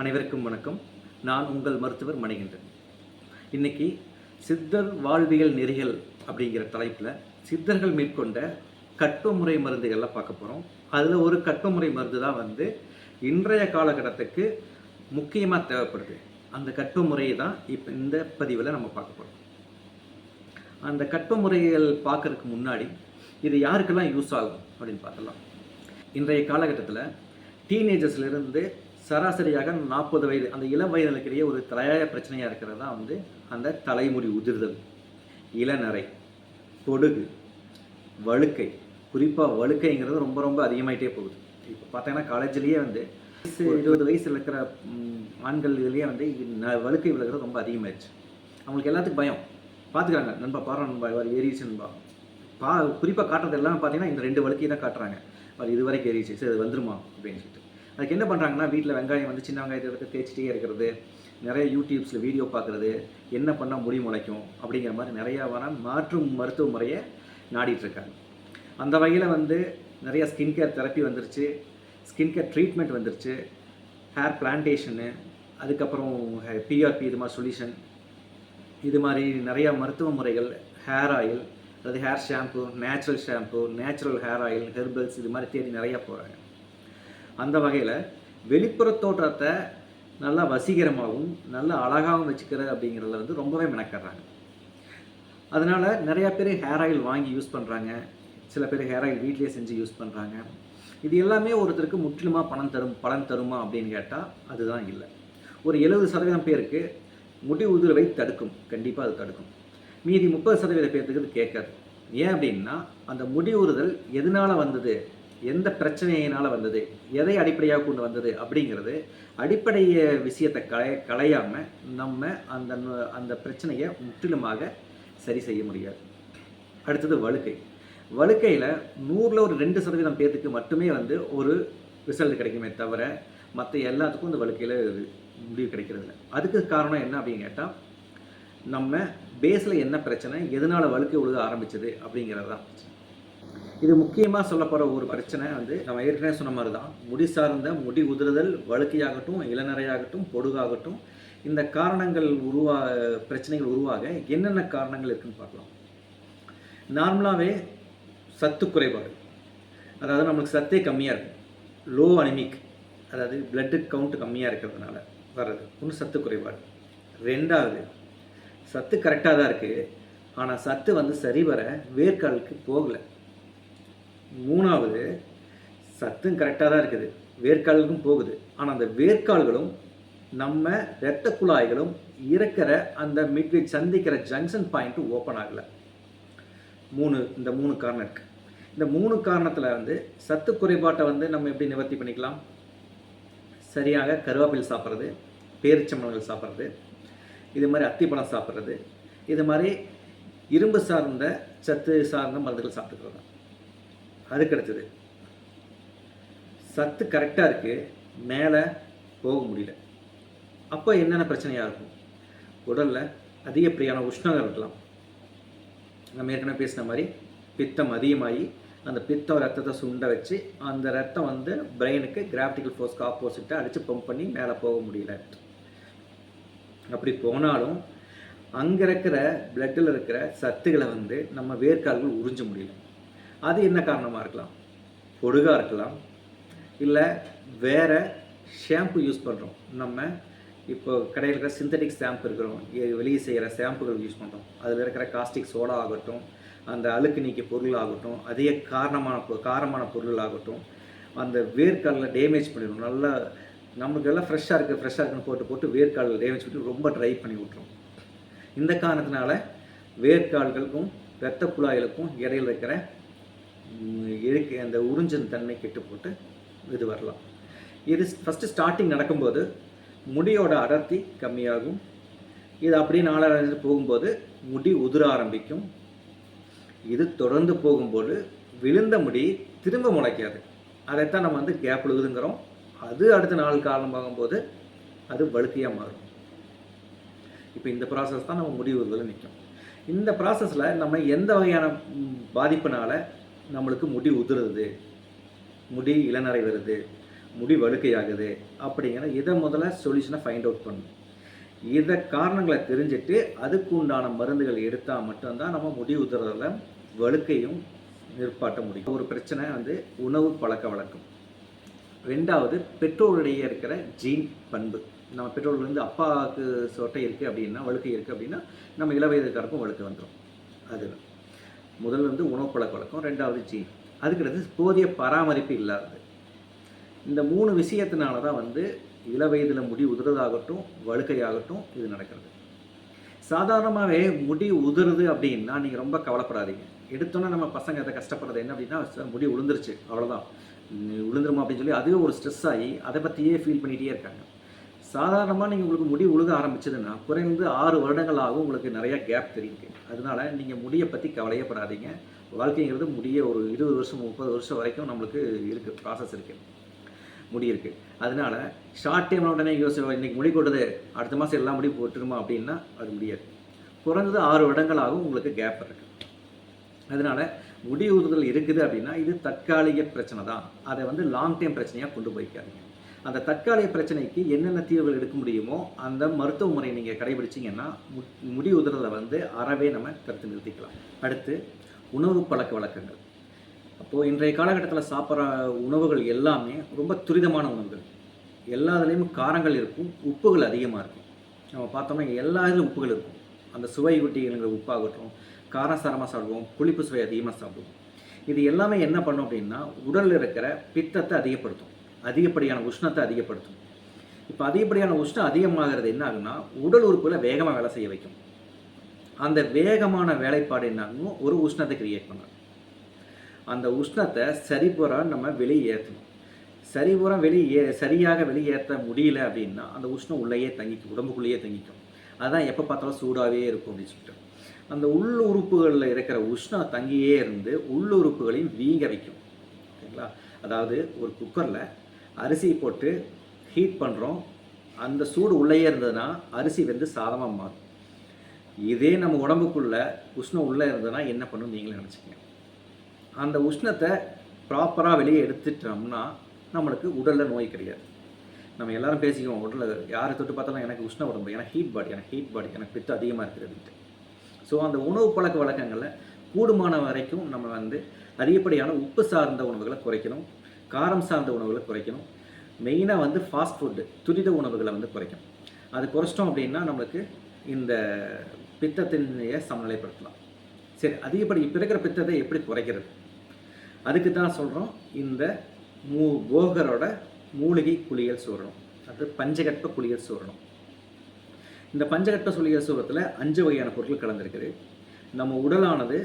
அனைவருக்கும் வணக்கம். நான் உங்கள் மருத்துவர் மணிகண்டன். இன்னைக்கு சித்தர் வாழ்வியல் நெறிகள் அப்படிங்கிற தலைப்பில் சித்தர்கள் மேற்கொண்ட கட்டுமுறை மருந்துகள்லாம் பார்க்க போகிறோம். அதில் ஒரு கட்டுமுறை மருந்து தான் இன்றைய காலகட்டத்துக்கு முக்கியமாக தேவைப்படுது. அந்த கட்டுமுறையை தான் இப்போ இந்த பதிவில் நம்ம பார்க்க போகிறோம். அந்த கட்டுமுறைகள் பார்க்கறதுக்கு முன்னாடி இது யாருக்கெல்லாம் யூஸ் ஆகும் அப்படின்னு பார்க்கலாம். இன்றைய காலகட்டத்தில் டீனேஜர்ஸ்லேருந்து சராசரியாக 40 வயது அந்த இளம் வயதினருக்கிடையே ஒரு தலையாய பிரச்சனையாக இருக்கிறது தான் அந்த தலைமுடி உதிர்தல், இளநரை, பொடுகு, வழுக்கை. குறிப்பாக வழுக்கைங்கிறது ரொம்ப ரொம்ப அதிகமாகிட்டே போகுது. இப்போ பார்த்தீங்கன்னா காலேஜ்லேயே 20 வயசில் இருக்கிற ஆண்கள் இதுலேயே வழுக்கை விழுகிறது ரொம்ப அதிகமாகிடுச்சு. அவங்களுக்கு எல்லாத்துக்கும் பயம். பார்த்துக்கிறாங்க, நண்பா பாரு நண்பா இவர் ஏறிச்சு நண்பா. குறிப்பாக காட்டுறது எல்லாமே பார்த்தீங்கன்னா இந்த 2 வழுக்கையை தான் காட்டுறாங்க. அது இது வரைக்கும் ஏறிச்சு, சரி அது வந்துருமா அப்படின்னு சொல்லிட்டு. அதுக்கு என்ன பண்ணுறாங்கன்னா, வீட்டில் வெங்காயம் சின்ன வெங்காயத்தை எடுத்து தேய்ச்சிட்டே இருக்கிறது, நிறைய யூடியூப்ஸில் வீடியோ பார்க்குறது, என்ன பண்ணால் முடி முளைக்கும் அப்படிங்கிற மாதிரி நிறையா மாற்று மருத்துவ முறையை நாடிட்டுருக்காங்க. அந்த வகையில் நிறைய ஸ்கின் கேர் தெரப்பி வந்துருச்சு, ஸ்கின் கேர் ட்ரீட்மெண்ட் வந்துருச்சு, ஹேர் பிளான்டேஷனு, அதுக்கப்புறம் பிஆர்பி இது மாதிரி சொல்யூஷன், இது மாதிரி நிறையா மருத்துவ முறைகள், ஹேர் ஆயில், அதாவது hair shampoo, natural hair oil, herbals இது மாதிரி தேடி நிறையா போகிறாங்க. அந்த வகையில் வெளிப்புற தோற்றத்தை நல்லா வசீகரமாகவும் நல்லா அழகாகவும் வச்சுக்கிறது அப்படிங்கிறதுல ரொம்பவே மெனக்கடுறாங்க. அதனால் நிறையா பேர் ஹேர் ஆயில் வாங்கி யூஸ் பண்ணுறாங்க, சில பேர் ஹேர் ஆயில் வீட்லேயே செஞ்சு யூஸ் பண்ணுறாங்க. இது எல்லாமே ஒருத்தருக்கு முற்றிலுமாக பலன் தருமா அப்படின்னு கேட்டால் அதுதான் இல்லை. ஒரு 70% பேருக்கு முடி உதிர்வை தடுக்கும், கண்டிப்பாக அது தடுக்கும். மீதி 30% பேர்த்துக்கு அது கேட்காது. ஏன் அப்படின்னா, அந்த முடி உறுதல் எதனால் வந்தது, எந்த பிரச்சனையினால் வந்தது, எதை அடிப்படையாக கொண்டு வந்தது அப்படிங்கிறது அடிப்படைய விஷயத்தை களையாமல் நம்ம அந்த பிரச்சனையை முற்றிலுமாக சரி செய்ய முடியாது. அடுத்தது வழுக்கையில் 100ல் ஒரு 2% பேர்த்துக்கு மட்டுமே ஒரு ரிசல்ட் கிடைக்குமே தவிர மற்ற எல்லாத்துக்கும் இந்த வழுக்கையில் முடிவு கிடைக்கிறது இல்லை. அதுக்கு காரணம் என்ன அப்படின்னு கேட்டால், நம்ம பேஸில் என்ன பிரச்சனை, எதனால் வழுக்கை விழுக ஆரம்பிச்சது அப்படிங்கிறது தான் பிரச்சனை. இது முக்கியமாக சொல்லப்படுற ஒரு பிரச்சனை நம்ம ஏற்கனவே சொன்ன மாதிரி தான், முடி சார்ந்த முடி உதிர்தல், வழுக்கையாகட்டும், இளநரையாகட்டும், பொடுகாகட்டும், இந்த காரணங்கள் பிரச்சனைகள் உருவாக என்னென்ன காரணங்கள் இருக்குதுன்னு பார்க்கலாம். நார்மலாகவே சத்து குறைபாடு, அதாவது நம்மளுக்கு சத்தே கம்மியாக இருக்கும், லோ அனிமிக், அதாவது பிளட்டு கவுண்ட் கம்மியாக இருக்கிறதுனால வர்றது ஒன்று சத்து குறைபாடு. 2வது, சத்து கரெக்டாக தான் இருக்குது, ஆனால் சத்து சரிவர வேர்க்காலுக்கு போகலை. 3வது, சத்தும் கரெக்டாக தான் இருக்குது, வேர்க்காலுக்கும் போகுது, ஆனால் அந்த வேர்க்கால்களும் நம்ம இரத்த குழாய்களும் இருக்கிற அந்த மிட்வீட் சந்திக்கிற ஜங்ஷன் பாயிண்ட் ஓப்பன் ஆகலை. இந்த 3 காரணம் இருக்குது. இந்த 3 காரணத்தில் சத்து குறைபாட்டை நம்ம எப்படி நிவர்த்தி பண்ணிக்கலாம்? சரியாக கருவேப்பிலை சாப்பிட்றது, பேரிச்சம்பழங்கள் சாப்பிட்றது, இது மாதிரி அத்திப்பழம் சாப்பிட்றது, இது மாதிரி இரும்பு சார்ந்த சத்து சார்ந்த மருந்துகள் சாப்பிட்டுக்கிறது. அதுக்கடுத்தது, சத்து கரெக்டாக இருக்குது, மேலே போக முடியல. அப்போ என்னென்ன பிரச்சனையாக இருக்கும்? உடலில் அதிகப்படியான உஷ்ணம் இருக்கலாம். நம்ம ஏற்கனவே பேசின மாதிரி பித்தம் அதிகமாகி அந்த பித்தம் ரத்தத்தை சுண்ட வச்சு அந்த ரத்தம் பிரெயினுக்கு கிராவிட்டிக்கல் ஃபோர்ஸ்க்கு ஆப்போசிட்டாக அடித்து பம்ப் பண்ணி மேலே போக முடியல. அப்படி போனாலும் அங்கே இருக்கிற பிளட்டில் இருக்கிற சத்துக்களை நம்ம வேர்க்கால்கள் உறிஞ்ச முடியல. அது என்ன காரணமாக இருக்கலாம்? பொடுகாக இருக்கலாம், இல்லை வேறு ஷாம்பு யூஸ் பண்ணுறோம். நம்ம இப்போ கடையில் இருக்கிற சிந்தட்டிக் ஷாம்பு இருக்கிறோம், வெளியே செய்கிற ஷாம்புகள் யூஸ் பண்ணுறோம். அதில் இருக்கிற காஸ்டிக் சோடா ஆகட்டும், அந்த அழுக்கு நீக்கிய பொருள் ஆகட்டும், அதிக காரமான பொருள் ஆகட்டும், அந்த வேர்க்காலில் டேமேஜ் பண்ணிடும். நல்லா நமக்கு எல்லாம் ஃப்ரெஷ்ஷாக இருக்குன்னு போட்டு வேர்க்காலில் டேமேஜ் பண்ணி ரொம்ப ட்ரை பண்ணி விட்டுரும். இந்த காரணத்தினால வேர்க்கால்களுக்கும் இரத்த குழாய்களுக்கும் இடையில் இருக்கிற அந்த உறிஞ்சின் தன்மை கெட்டு போட்டு இது வரலாம். இது ஃபஸ்ட்டு ஸ்டார்டிங் நடக்கும்போது முடியோட அடர்த்தி கம்மியாகும். இது அப்படியே நாளாக போகும்போது முடி உதிர ஆரம்பிக்கும். இது தொடர்ந்து போகும்போது விழுந்த முடி திரும்ப முளைக்காது. அதைத்தான் நம்ம கேப் விழுகுதுங்கிறோம். அது அடுத்த நாள் காலமாகும்போது அது வழுக்கையாக மாறும். இப்போ இந்த ப்ராசஸ் தான் நம்ம முடி உதிரில் நிற்கும். இந்த ப்ராசஸில் நம்ம எந்த வகையான பாதிப்புனால நம்மளுக்கு முடி உதிருது, முடி இளநரை வருது, முடி வழுக்கையாகுது அப்படிங்கிற இதை முதல்ல சொல்யூஷனை ஃபைண்ட் அவுட் பண்ணணும். இதை காரணங்களை தெரிஞ்சுட்டு அதுக்கு உண்டான மருந்துகள் எடுத்தால் மட்டும்தான் நம்ம முடி உதிர்றதில் வழுக்கையும் நிற்பாட்ட முடியும். ஒரு பிரச்சனை வந்து உணவு பழக்க வழக்கம். ரெண்டாவது பெற்றோருடைய இருக்கிற ஜீன் பண்பு. நம்ம பெற்றோர்லேருந்து அப்பாவுக்கு சொட்டை இருக்குது அப்படின்னா, வழுக்கை இருக்குது அப்படின்னா, நம்ம இளவயதுக்காருக்கும் வழுக்கை வந்துடும். அது முதல்ல வந்து உணவு பழக்க வழக்கம், ரெண்டாவது ஜீன், அதுக்கடுத்து போதிய பராமரிப்பு இல்லாதது. இந்த 3 விஷயத்தினால தான் வந்து இளவயதில் முடி உதிர்றதாகட்டும் வழுக்கையாகட்டும் இது நடக்கிறது. சாதாரணமாகவே முடி உதிருது அப்படின்னா நீங்கள் ரொம்ப கவலைப்படாதீங்க. எடுத்தோன்னே நம்ம பசங்க அதை கஷ்டப்படுறது என்ன அப்படின்னா, முடி உளுந்துருச்சு அவ்வளோதான், விழுந்துருமா அப்படின்னு சொல்லி அதுவே ஒரு ஸ்ட்ரெஸ் ஆகி அதை பற்றியே ஃபீல் பண்ணிகிட்டே இருக்காங்க. சாதாரணமாக நீங்கள் உங்களுக்கு முடி உழுக ஆரம்பிச்சதுன்னா குறைந்து 6 வருடங்கள் ஆகும். உங்களுக்கு நிறைய கேப் தெரியுது. அதனால நீங்கள் முடியை பற்றி கவலையே படாதீங்க. வாழ்க்கைங்கிறது முடிய ஒரு 20 வருஷம் 30 வருஷம் வரைக்கும் நம்மளுக்கு இருக்குது, ப்ராசஸ் இருக்குது, முடி இருக்குது. அதனால ஷார்ட் டைமில் உடனே இன்றைக்கி முடி கொட்டுது அடுத்த மாதம் எல்லா முடியும் போட்டுருமா அப்படின்னா அது முடியாது. குறைஞ்சது 6 வருடங்கள் ஆகும் உங்களுக்கு கேப் இருக்குது. அதனால் முடி உறுதல் இருக்குது அப்படின்னா இது தற்காலிக பிரச்சனை தான். அதை வந்து லாங் டைம் பிரச்சனையாக கொண்டு போய்க்காதீங்க. அந்த தற்காலிக பிரச்சனைக்கு என்னென்ன தீர்வுகள் எடுக்க முடியுமோ அந்த மருத்துவ முறை நீங்கள் கடைபிடிச்சிங்கன்னா முடி உதிரலை வந்து அறவே நம்ம கருத்து நிறுத்திக்கலாம். அடுத்து உணவு பழக்க வழக்கங்கள். அப்போது இன்றைய காலகட்டத்தில் சாப்பிட்ற உணவுகள் எல்லாமே ரொம்ப துரிதமான உணவுகள். எல்லாத்துலேயும் காரங்கள் இருக்கும், உப்புகள் அதிகமாக இருக்கும். நம்ம பார்த்தோம்னா எல்லா இதுலையும் உப்புகள் இருக்கும். அந்த சுவை ஊட்டிங்கிற உப்பாகட்டும், காரசாரமாக சாப்பிடுவோம், புளிப்பு சுவை அதிகமாக சாப்பிடுவோம். இது எல்லாமே என்ன பண்ணும் அப்படின்னா உடலில் இருக்கிற பித்தத்தை அதிகப்படுத்தும், அதிகப்படியான உஷ்ணத்தை அதிகப்படுத்தும். இப்போ அதிகப்படியான உஷ்ணம் அதிகமாகிறது என்ன ஆகுன்னா உடல் உறுப்புகளை வேகமாக வேலை செய்ய வைக்கும். அந்த வேகமான வேலைப்பாடு என்ன ஆகும், ஒரு உஷ்ணத்தை கிரியேட் பண்ணும். அந்த உஷ்ணத்தை சரிபுற நம்ம வெளியேற்றணும். சரியாக வெளியேற்ற முடியல அப்படின்னா அந்த உஷ்ணம் உள்ளேயே தங்கிக்கும், உடம்புக்குள்ளேயே தங்கிக்கும். அதுதான் எப்போ பார்த்தாலும் சூடாகவே இருக்கும் அப்படின்னு சொல்லிட்டு அந்த உள்ளுறுப்புகளில் இருக்கிற உஷ்ணம் தங்கியே இருந்து உள்ளுறுப்புகளையும் வீங்க வைக்கும். ஓகேங்களா? அதாவது ஒரு குக்கரில் அரிசி போட்டு ஹீட் பண்ணுறோம், அந்த சூடு உள்ளேயே இருந்ததுன்னா அரிசி வந்து சாதமாக மாறும். இதே நம்ம உடம்புக்குள்ளே உஷ்ணம் உள்ளே இருந்ததுன்னா என்ன பண்ணும் நீங்களே நினச்சிக்கங்க. அந்த உஷ்ணத்தை ப்ராப்பராக வெளியே எடுத்துட்டோம்னா நம்மளுக்கு உடலில் நோய் கிடையாது. நம்ம எல்லாரும் பேசிக்குவோம், உடலில் யாரை தொட்டு பார்த்தாலும் எனக்கு உஷ்ண உடம்பு, எனக்கு ஹீட் பாடி, எனக்கு பித்தம் அதிகமாக இருக்கிறதுன்ட்டு. ஸோ அந்த உணவு பழக்க வழக்கங்களில் கூடுமான வரைக்கும் நம்ம வந்து அதிகப்படியான உப்பு சார்ந்த உணவுகளை குறைக்கணும், காரம் சார்ந்த உணவுகளை குறைக்கணும். மெயினாக வந்து ஃபாஸ்ட் ஃபுட்டு, துரித உணவுகளை வந்து குறைக்கணும். அது குறைச்சிட்டோம் அப்படின்னா நம்மளுக்கு இந்த பித்தத்தினையே சமநிலைப்படுத்தலாம். சரி, அதிகப்படி இப்போ இருக்கிற பித்தத்தை எப்படி குறைக்கிறது? அதுக்கு தான் சொல்கிறோம் இந்த போகரோட மூலிகை குளியல் சூரணம், அது பஞ்சகற்ப குளியல் சூரணம். இந்த பஞ்சகற்ப குளியல் சூரத்தில் 5 வகையான பொருட்கள் கலந்துருக்குது. நம்ம உடலானது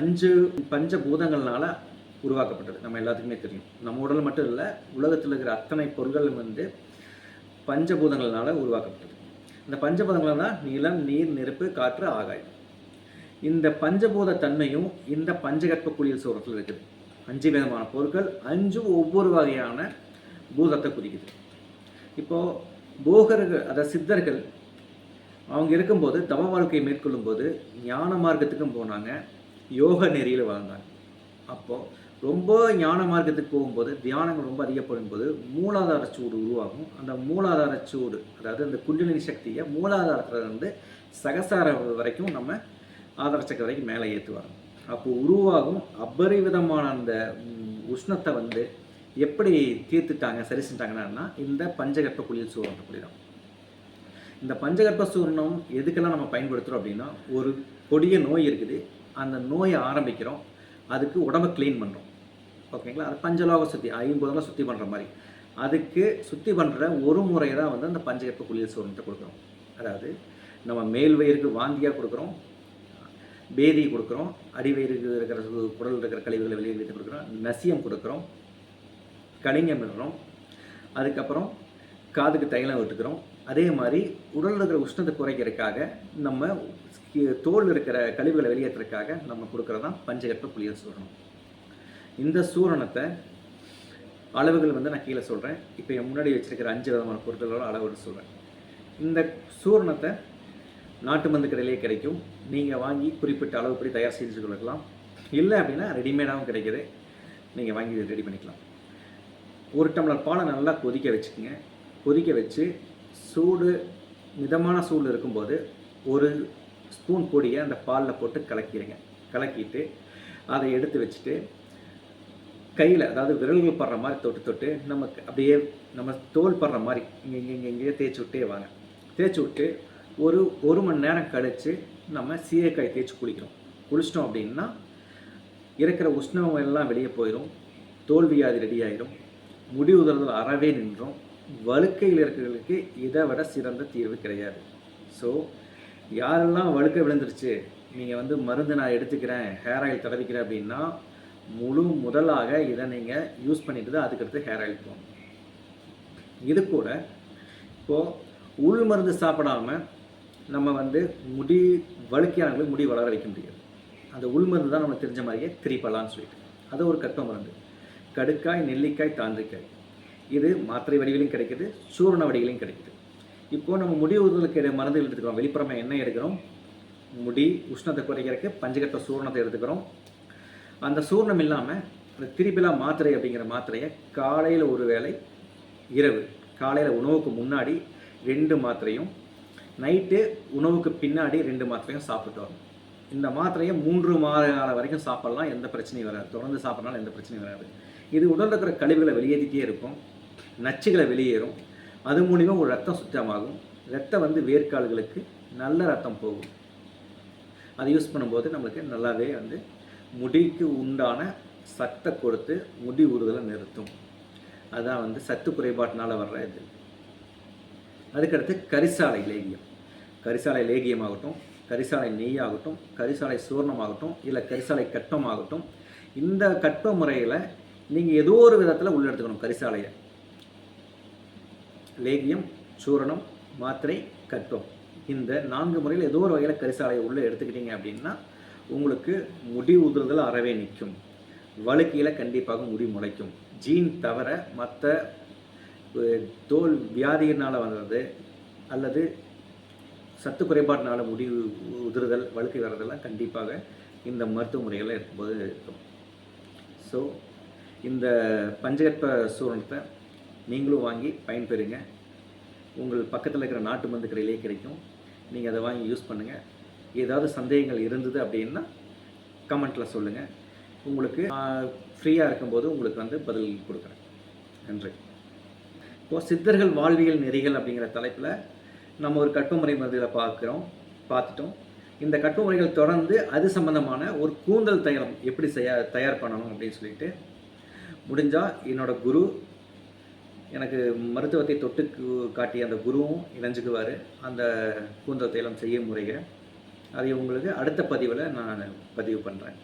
5 பஞ்சபூதங்கள்னால உருவாக்கப்பட்டது. நம்ம எல்லாத்துக்குமே தெரியும். நம்ம உடல் மட்டும் இல்லை, உலகத்தில் இருக்கிற அத்தனை பொருட்கள் வந்து பஞ்சபூதங்கள்னால உருவாக்கப்பட்டது. இந்த பஞ்சபூதங்கள் தான் நிலம், நீர், நெருப்பு, காற்று, ஆகாயம். இந்த பஞ்சபூத தன்மையும் இந்த பஞ்சகற்ப குளியல் சூரத்தில் இருக்குது. 5 விதமான பொருட்கள், 5 ஒவ்வொரு வகையான பூதத்தை குறிக்குது. இப்போது போகர்கள், அதாவது சித்தர்கள், அவங்க இருக்கும்போது தவ வாழ்க்கையை மேற்கொள்ளும் போது ஞான மார்க்கத்துக்கும் போனாங்க, யோக நெறியில் வாழ்ந்தாங்க. அப்போது ரொம்ப ஞான மார்க்கத்துக்கு போகும்போது தியானங்கள் ரொம்ப அதிகப்படும் போது மூலாதார சூடு உருவாகும். அந்த மூலாதார சூடு, அதாவது அந்த குண்டலினி சக்தியை மூலாதாரத்தில் இருந்து சகசார வரைக்கும் நம்ம ஆதார சக்கர வரைக்கும் மேலே ஏற்றுவாங்க. அப்போது உருவாகும் அபரிவிதமான அந்த உஷ்ணத்தை வந்து எப்படி தீர்த்துட்டாங்க, சரி செஞ்சாங்கன்னா இந்த பஞ்சகற்ப குளியல் சூரணத்தை குளிரும். இந்த பஞ்சகற்ப சூரணம் எதுக்கெல்லாம் நம்ம பயன்படுத்துகிறோம் அப்படின்னா, ஒரு கொடிய நோய் இருக்குது, அந்த நோயை ஆரம்பிக்கிறோம், அதுக்கு உடம்பை க்ளீன் பண்ணுறோம். ஓகேங்களா? அது பஞ்சலோக சுத்தி, 50 சுற்றி பண்ணுற மாதிரி அதுக்கு சுற்றி பண்ணுற ஒரு முறை தான் வந்து அந்த பஞ்சகற்ப குளியல் சூரணத்தை கொடுக்குறோம். அதாவது நம்ம மேல் வயிறுக்கு வாந்தியாக கொடுக்குறோம், பேதி கொடுக்குறோம், அடிவயிறுக்கு இருக்கிற குடல் இருக்கிற கழிவுகளை வெளியே வைத்து கொடுக்குறோம், நசியம் கொடுக்குறோம், கலிங்கம் விடுறோம், அதுக்கப்புறம் காதுக்கு தைலம் விட்டுக்கிறோம். அதே மாதிரி உடலில் இருக்கிற உஷ்ணத்தை குறைக்கிறதுக்காக நம்ம தோல் இருக்கிற கழிவுகளை வெளியேற்றுறதுக்காக நம்ம கொடுக்குறது தான் பஞ்சகற்ப குளியல் சூரணம். இந்த சூரணத்தை அளவுகள் வந்து நான் கீழே சொல்கிறேன். இப்போ என் முன்னாடி வச்சுருக்கிற 5 விதமான பொருட்களோட அளவுகள் சொல்கிறேன். இந்த சூரணத்தை நாட்டு மருந்து கடையிலே கிடைக்கும். நீங்கள் வாங்கி குறிப்பிட்ட அளவுப்படி தயார் செஞ்சு கொள்ளலாம். இல்லை அப்படின்னா ரெடிமேடாகவும் கிடைக்கிது, நீங்கள் வாங்கி ரெடி பண்ணிக்கலாம். 1 டம்ளர் பாலை நல்லா கொதிக்க வச்சுக்கோங்க. கொதிக்க வச்சு சூடு மிதமான சூடு இருக்கும்போது 1 ஸ்பூன் பொடியை அந்த பாலில் போட்டு கலக்கிடுங்க. கலக்கிட்டு அதை எடுத்து வச்சுட்டு கையில், அதாவது விரல்கள் படுற மாதிரி தொட்டு தொட்டு நமக்கு அப்படியே நம்ம தோல் படுற மாதிரி இங்கேயே தேய்ச்சி விட்டே வாங்க. தேய்ச்சி விட்டு ஒரு மணி நேரம் கழித்து நம்ம சீயக்காய் தேய்ச்சி குளிக்கிறோம். குளிச்சிட்டோம் அப்படின்னா இருக்கிற உஷ்ணம் எல்லாம் வெளியே போயிடும், தோல் வியாதி ரெடி ஆகிடும், முடி உதிர்தல் அறவே நின்றும். வழுக்கையில் இருக்கிறவர்களுக்கு இதை விட சிறந்த தீர்வு கிடையாது. ஸோ யாரெல்லாம் வழுக்கை விழுந்துருச்சு, நீங்கள் மருந்து நான் எடுத்துக்கிறேன், ஹேர் ஆயில் தடவிக்கிறேன் அப்படின்னா முதலாக இதை நீங்கள் யூஸ் பண்ணிட்டு தான் அதுக்கடுத்து ஹேர் ஆயில் போகணும். இது கூட இப்போது உள் மருந்து சாப்பிடாம நம்ம முடி வழுக்கையானவங்களுக்கு முடி வளர வைக்க முடியாது. அந்த உள் மருந்து தான் நமக்கு தெரிஞ்ச மாதிரியே திரிப்பலான்னு சொல்லிட்டு, அது ஒரு கட்டோ மருந்து. கடுக்காய், நெல்லிக்காய், தாண்டிக்காய், இது மாத்திரை வடிவிலையும் கிடைக்குது, சூரண வடிவிலையும் கிடைக்குது. இப்போது நம்ம முடி உதிர்தலுக்கு மருந்து எடுத்துக்கிறோம். வெளிப்புறமாக எண்ணெய் எடுக்கிறோம், முடி உஷ்ணத்தை குறைக்கிறதுக்கு பஞ்சகட்ட சூரணத்தை எடுத்துக்கிறோம். அந்த சூர்ணம் இல்லாமல் அந்த திரிபிலா மாத்திரை அப்படிங்கிற மாத்திரையை காலையில் ஒரு வேளை, இரவு காலையில் உணவுக்கு முன்னாடி 2 மாத்திரையும், நைட்டு உணவுக்கு பின்னாடி 2 மாத்திரையும் சாப்பிட்டு வரும். இந்த மாத்திரையை 3 மாத காலம் வரைக்கும் சாப்பிட்லாம், எந்த பிரச்சனையும் வராது. தொடர்ந்து சாப்பிட்றனால எந்த பிரச்சனையும் வராது. இது உடலில் இருக்கிற கழிவுகளை வெளியேற்றிட்டே இருக்கும், நச்சுகளை வெளியேறும். அது மூலிமா ஒரு ரத்தம் சுத்தமாகும். ரத்தம் வேர்க்கால்களுக்கு நல்ல ரத்தம் போகும். அதை யூஸ் பண்ணும்போது நம்மளுக்கு நல்லாவே முடிக்கு உண்டான சத்தை கொடுத்து முடி உறுதலை நிறுத்தும். அதுதான் சத்து குறைபாட்டினால வர்ற இது. அதுக்கடுத்து கரிசாலை லேகியம். கரிசாலை லேகியம் ஆகட்டும், கரிசாலை நெய் ஆகட்டும், கரிசாலை சூர்ணமாகட்டும், இல்லை கரிசாலை கட்டம் ஆகட்டும், இந்த கட்ட முறையில் நீங்கள் ஏதோ ஒரு விதத்தில் உள்ளெடுத்துக்கணும். கரிசாலையை, லேகியம், சூரணம், மாத்திரை, கட்டம், இந்த 4 முறையில் ஏதோ ஒரு வகையில் கரிசாலையை உள்ளே எடுத்துக்கிட்டீங்க அப்படின்னா உங்களுக்கு முடி உதிர்தல் அறவே நிற்கும். வழுக்கையில் கண்டிப்பாக முடி முளைக்கும். ஜீன் தவிர மற்ற தோல் வியாதியினால் வந்தது அல்லது சத்து குறைபாட்டினால முடி உதிர்தல், வழுக்கை வர்றதெல்லாம் கண்டிப்பாக இந்த மருத்துவ முறைகளில் இருக்கும்போது இருக்கும். ஸோ இந்த பஞ்சகற்ப சூரணத்தை நீங்களும் வாங்கி பயன்பெறுங்க. உங்கள் பக்கத்தில் இருக்கிற நாட்டு மருந்து கடையிலே கிடைக்கும். நீங்கள் அதை வாங்கி யூஸ் பண்ணுங்கள். ஏதாவது சந்தேகங்கள் இருந்தது அப்படின்னா கமெண்ட்டில் சொல்லுங்கள். உங்களுக்கு ஃப்ரீயாக இருக்கும்போது உங்களுக்கு பதில் கொடுக்குறேன். நன்றி. இப்போது சித்தர்கள் வாழ்வியல் நெறிகள் அப்படிங்கிற தலைப்பில் நம்ம ஒரு கட்டுமுறை மருந்துகளை பார்த்துட்டோம். இந்த கட்டுமுறைகள் தொடர்ந்து அது சம்பந்தமான ஒரு கூந்தல் தைலம் எப்படி தயார் பண்ணணும் அப்படின்னு சொல்லிட்டு, முடிஞ்சால் என்னோடய குரு, எனக்கு மருத்துவத்தை தொட்டு காட்டிய அந்த குருவும் இணைஞ்சுக்குவார் அந்த கூந்தல் தைலம் செய்ய முறையை. அதை உங்களுக்கு அடுத்த பதிவில் நான் பதிவு பண்ணுறேன்.